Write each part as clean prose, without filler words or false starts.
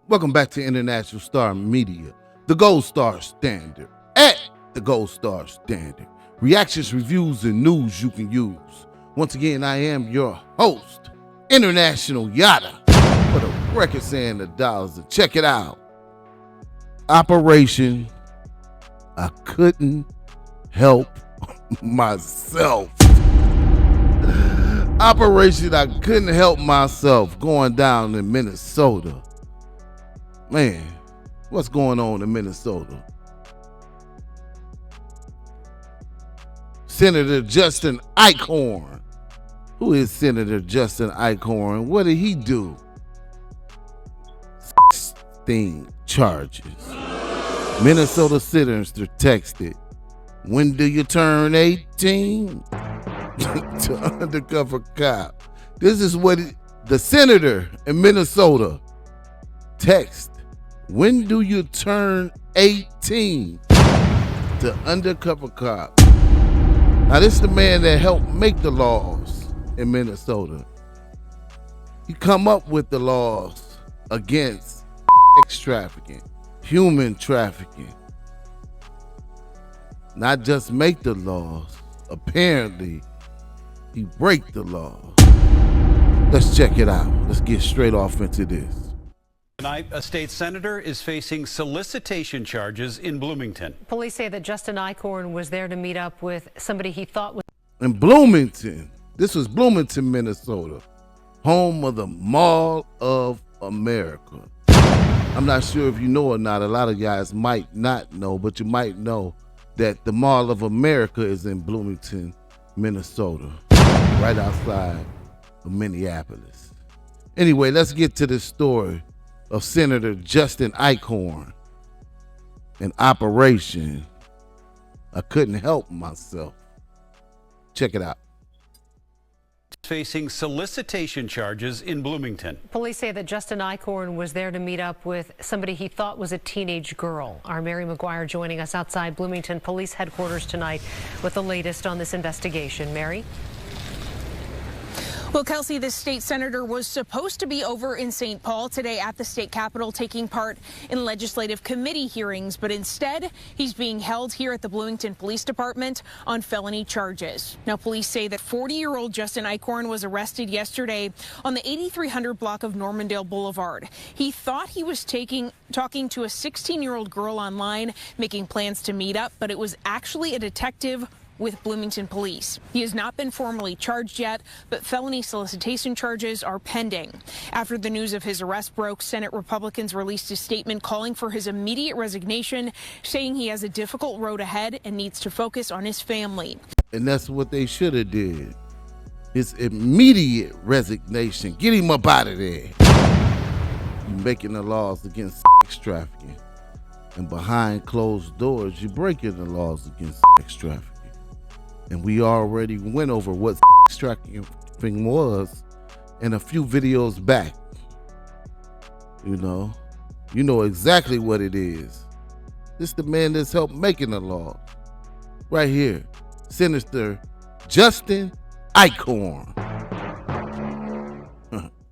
Welcome back to International Star Media, the Gold Star Standard. At the Gold Star Standard. Reactions, reviews, and news you can use. Once again, I am your host, International Yada, for the record saying the dollars. And check it out. Operation I Couldn't Help Myself. Operation I Couldn't Help Myself going down in Minnesota. Man, what's going on in Minnesota? Senator Justin Eichor. Who is Senator Justin Eichor? What did he do? 16 charges. Minnesota senators texted, "When do you turn 18?" to undercover cop. This is what the senator in Minnesota text. When do you turn 18? To undercover cop. Now this is the man that helped make the laws in Minnesota. He come up with the laws against sex trafficking, human trafficking. Not just make the laws, apparently he break the laws. Let's check it out. Let's get straight off into this. Tonight, a state senator is facing solicitation charges in Bloomington. Police say that Justin Eichor was there to meet up with somebody he thought was... In Bloomington, this was Bloomington, Minnesota, home of the Mall of America. I'm not sure if you know or not, a lot of guys might not know, but you might know that the Mall of America is in Bloomington, Minnesota, right outside of Minneapolis. Anyway, let's get to this story of Senator Justin Eichor, an operation I couldn't help myself. Check it out. Facing solicitation charges in Bloomington. Police say that Justin Eichor was there to meet up with somebody he thought was a teenage girl. Our Mary McGuire joining us outside Bloomington Police Headquarters tonight with the latest on this investigation. Mary? Well, Kelsey, this state senator was supposed to be over in St. Paul today at the state capitol taking part in legislative committee hearings, but instead he's being held here at the Bloomington Police Department on felony charges. Now, police say that 40-year-old Justin Eichor was arrested yesterday on the 8300 block of Normandale Boulevard. He thought he was talking to a 16-year-old girl online, making plans to meet up, but it was actually a detective with Bloomington Police. He has not been formally charged yet, but felony solicitation charges are pending. After the news of his arrest broke, Senate Republicans released a statement calling for his immediate resignation, saying he has a difficult road ahead and needs to focus on his family. And that's what they should have did. His immediate resignation. Get him up out of there. You're making the laws against sex trafficking. And behind closed doors, you're breaking the laws against sex trafficking. And we already went over what sex trafficking was in a few videos back. You know exactly what it is. This is the man that's helped making the law. Right here, Senator Justin Eichor.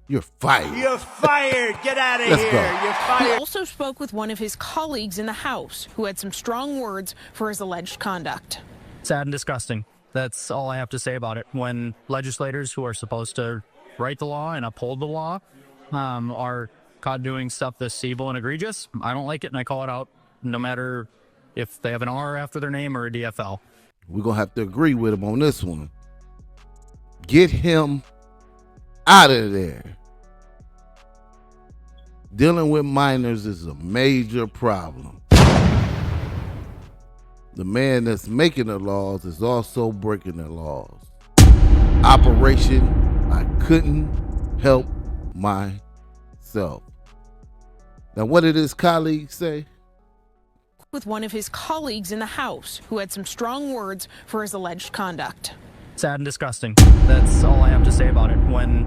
You're fired. You're fired. Get out of here. Go. You're fired. He also spoke with one of his colleagues in the House who had some strong words for his alleged conduct. Sad and disgusting. That's all I have to say about it. When legislators who are supposed to write the law and uphold the law are caught doing stuff that's evil and egregious, I don't like it, and I call it out, no matter if they have an R after their name or a DFL. We're going to have to agree with him on this one. Get him out of there. Dealing with minors is a major problem. The man that's making the laws is also breaking the laws. Operation I Couldn't Help Myself. Now, what did his colleagues say? With one of his colleagues in the House who had some strong words for his alleged conduct. Sad and disgusting. That's all I have to say about it. When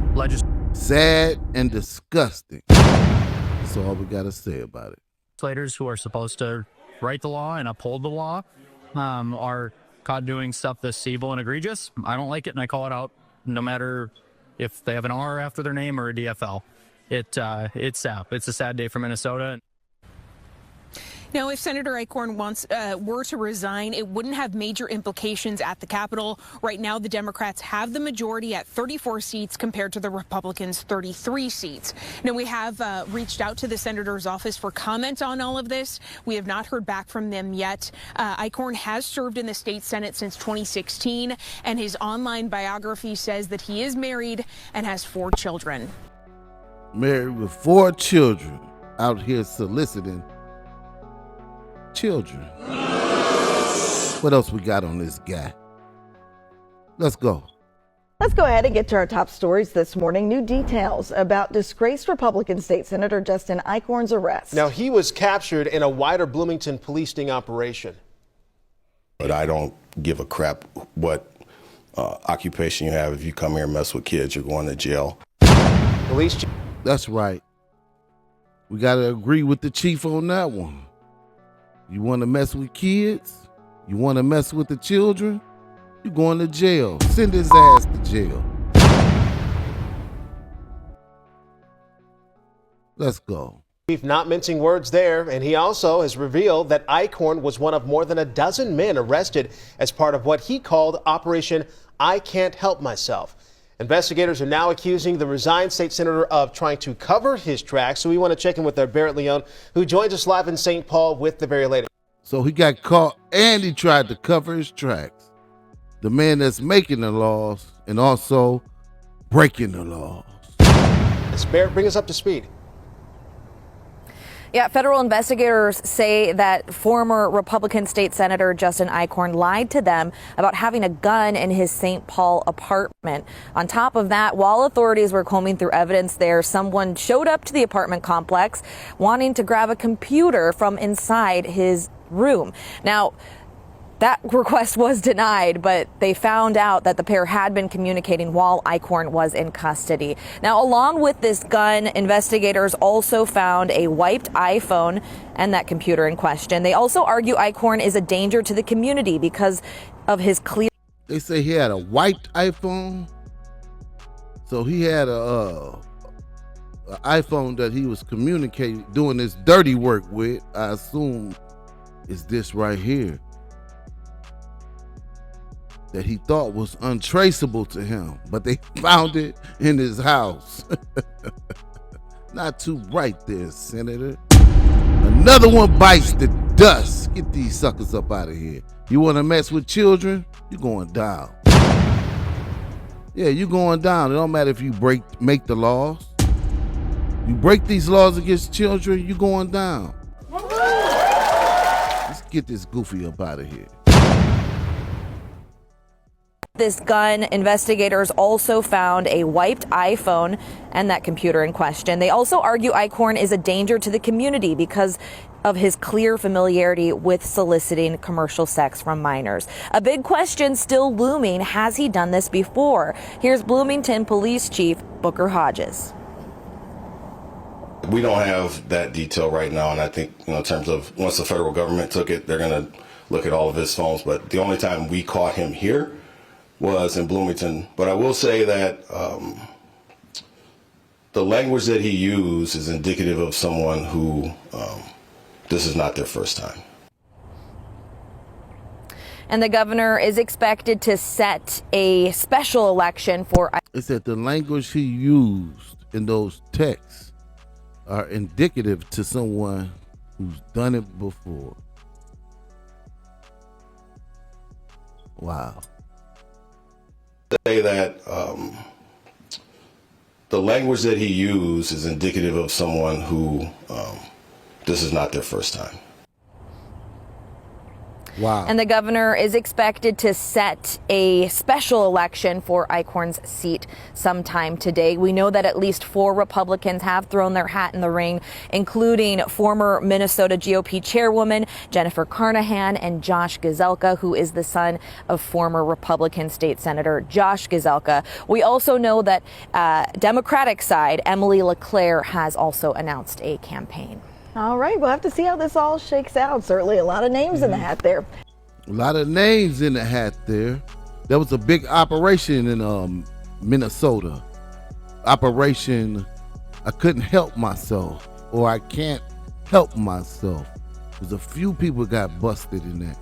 Sad and disgusting. That's all we got to say about it. legislators who are supposed to write the law and uphold the law are caught doing stuff that's evil and egregious, I don't like it, and I call it out, no matter if they have an R after their name or a DFL. It's sad. It's a sad day for Minnesota. Now, if Senator Eichor were to resign, it wouldn't have major implications at the Capitol. Right now, the Democrats have the majority at 34 seats compared to the Republicans' 33 seats. Now, we have reached out to the senator's office for comment on all of this. We have not heard back from them yet. Eichor has served in the state Senate since 2016, and his online biography says that he is married and has 4 children. Married with 4 children, out here soliciting children. What else we got on this guy? Let's go. Let's go ahead and get to our top stories this morning. New details about disgraced Republican State Senator Justin Eichorn's arrest. Now, he was captured in a wider Bloomington police sting operation. But I don't give a crap what occupation you have. If you come here and mess with kids, you're going to jail. Police. That's right. We got to agree with the chief on that one. You want to mess with kids? You want to mess with the children? You're going to jail. Send his ass to jail. Let's go. Chief not mincing words there, and he also has revealed that Eichor was one of more than a dozen men arrested as part of what he called Operation I Can't Help Myself. Investigators are now accusing the resigned state senator of trying to cover his tracks. So we want to check in with our Barrett Leone, who joins us live in St. Paul with the very latest. So he got caught and he tried to cover his tracks. The man that's making the laws and also breaking the laws. Barrett, bring us up to speed. Yeah, federal investigators say that former Republican state senator Justin Eichor lied to them about having a gun in his St. Paul apartment. On top of that, while authorities were combing through evidence there, someone showed up to the apartment complex wanting to grab a computer from inside his room. Now, that request was denied, but they found out that the pair had been communicating while Eichor was in custody. Now, along with this gun, investigators also found a wiped iPhone and that computer in question. They also argue Eichor is a danger to the community because of his clear... They say he had a wiped iPhone. So he had a iPhone that he was communicating, doing this dirty work with. I assume is this right here, that he thought was untraceable to him, but they found it in his house. Not too bright there, Senator. Another one bites the dust. Get these suckers up out of here. You want to mess with children? You're going down. Yeah, you're going down. It don't matter if you make the laws. You break these laws against children, you're going down. Let's get this goofy up out of here. This gun, investigators also found a wiped iPhone and that computer in question. They also argue Eichor is a danger to the community because of his clear familiarity with soliciting commercial sex from minors. A big question still looming: has he done this before? Here's Bloomington Police Chief Booker Hodges. We don't have that detail right now, and I think, in terms of once the federal government took it, they're going to look at all of his phones. But the only time we caught him here was in Bloomington. But I will say that the language that he used is indicative of someone who this is not their first time. And the governor is expected to set a special election for... It said the language he used in those texts are indicative to someone who's done it before. Wow. Say that the language that he used is indicative of someone who this is not their first time. Wow. And the governor is expected to set a special election for Eichorn's seat sometime today. We know that at least 4 Republicans have thrown their hat in the ring, including former Minnesota GOP chairwoman Jennifer Carnahan and Josh Gazelka, who is the son of former Republican state senator Josh Gazelka. We also know that Democratic side, Emily LeClaire, has also announced a campaign. All right, we'll have to see how this all shakes out. Certainly a lot of names in the hat there. A lot of names in the hat there. There was a big operation in Minnesota. Operation, I couldn't help myself, or I can't help myself. There's a few people got busted in that.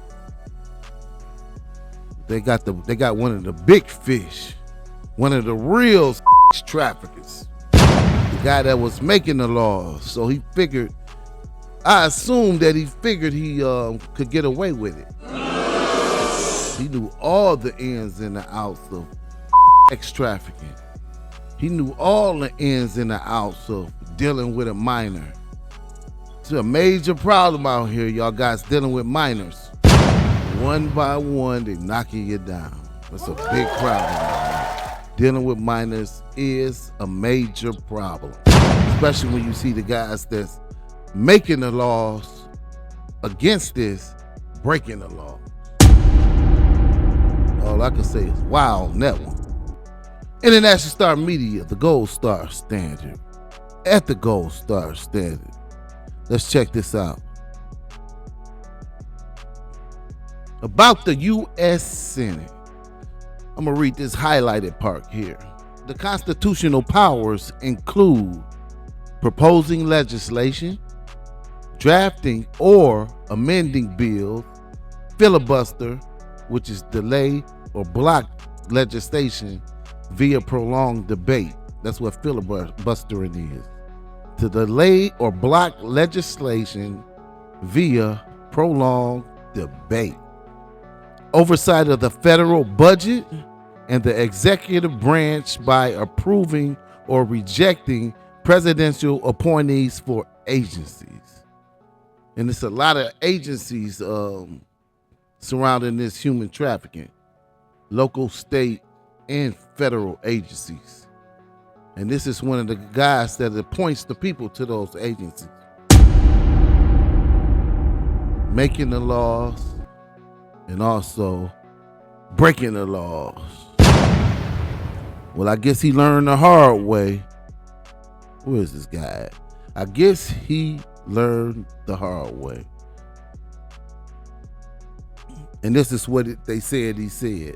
They got one of the big fish, one of the real traffickers, the guy that was making the laws. So he figured, I assumed that he figured he could get away with it. He knew all the ins and the outs of sex trafficking. He knew all the ins and the outs of dealing with a minor. It's a major problem out here, y'all guys, dealing with minors. One by one, they knocking you down. That's a big problem. Dealing with minors is a major problem, especially when you see the guys that's making the laws against this, breaking the law. All I can say is wow on that one. International Star Media, the gold star standard. At the gold star standard. Let's check this out. About the U.S. Senate. I'm going to read this highlighted part here. The constitutional powers include proposing legislation, drafting or amending bills, filibuster, which is delay or block legislation via prolonged debate. That's what filibustering is. To delay or block legislation via prolonged debate. Oversight of the federal budget and the executive branch by approving or rejecting presidential appointees for agencies. And it's a lot of agencies surrounding this human trafficking. Local, state, and federal agencies. And this is one of the guys that appoints the people to those agencies. Making the laws and also breaking the laws. Well, I guess he learned the hard way. Where is this guy at? I guess he learned the hard way. And this is what they said he said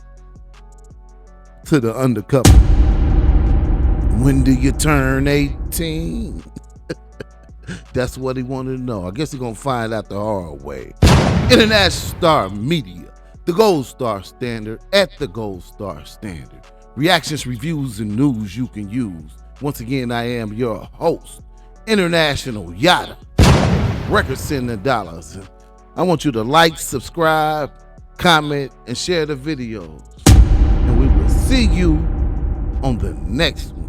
to the undercover. When do you turn 18? That's what he wanted to know. I guess he's going to find out the hard way. International Star Media, the gold star standard, at the gold star standard. Reactions, reviews, and news you can use. Once again, I am your host, International Yada, record sending dollars. I want you to like, subscribe, comment, and share the videos. And we will see you on the next one.